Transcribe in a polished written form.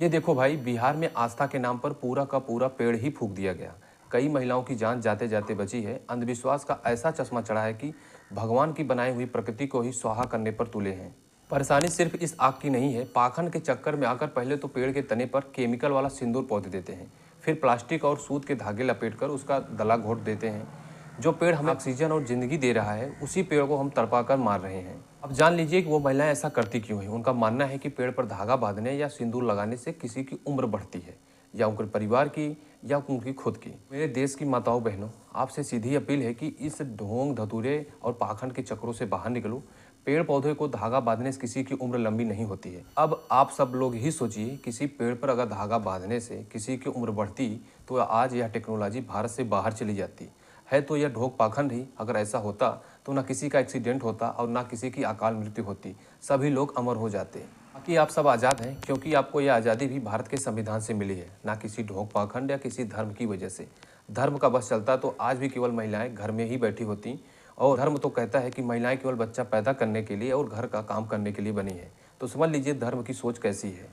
ये देखो भाई, बिहार में आस्था के नाम पर पूरा का पूरा पेड़ ही फूंक दिया गया। कई महिलाओं की जान जाते जाते बची है। अंधविश्वास का ऐसा चश्मा चढ़ा है कि भगवान की बनाई हुई प्रकृति को ही स्वाहा करने पर तुले हैं। परेशानी सिर्फ इस आग की नहीं है। पाखंड के चक्कर में आकर पहले तो पेड़ के तने पर केमिकल वाला सिंदूर पौध देते हैं, फिर प्लास्टिक और सूत के धागे लपेटकर उसका दला घोट देते हैं। जो पेड़ हमें ऑक्सीजन और जिंदगी दे रहा है, उसी पेड़ को हम तड़पा कर मार रहे हैं। अब जान लीजिए कि वो महिलाएं ऐसा करती क्यों हैं। उनका मानना है कि पेड़ पर धागा बांधने या सिंदूर लगाने से किसी की उम्र बढ़ती है, या उनके परिवार की, या उनकी खुद की। मेरे देश की माताओं बहनों, आपसे सीधी अपील है कि इस ढोंग धतूरे और पाखंड के चक्रों से बाहर निकलो। पेड़ पौधे को धागा बांधने से किसी की उम्र लंबी नहीं होती है। अब आप सब लोग ही सोचिए, किसी पेड़ पर अगर धागा बांधने से किसी की उम्र बढ़ती तो आज यह टेक्नोलॉजी भारत से बाहर चली जाती है। तो यह ढोंग पाखंड ही। अगर ऐसा होता तो ना किसी का एक्सीडेंट होता और ना किसी की अकाल मृत्यु होती, सभी लोग अमर हो जाते। बाकी आप सब आज़ाद हैं, क्योंकि आपको यह आज़ादी भी भारत के संविधान से मिली है, ना किसी ढोंग पाखंड या किसी धर्म की वजह से। धर्म का बस चलता तो आज भी केवल महिलाएं घर में ही बैठी होती, और धर्म तो कहता है कि महिलाएं केवल बच्चा पैदा करने के लिए और घर का काम करने के लिए बनी है। तो समझ लीजिए धर्म की सोच कैसी है।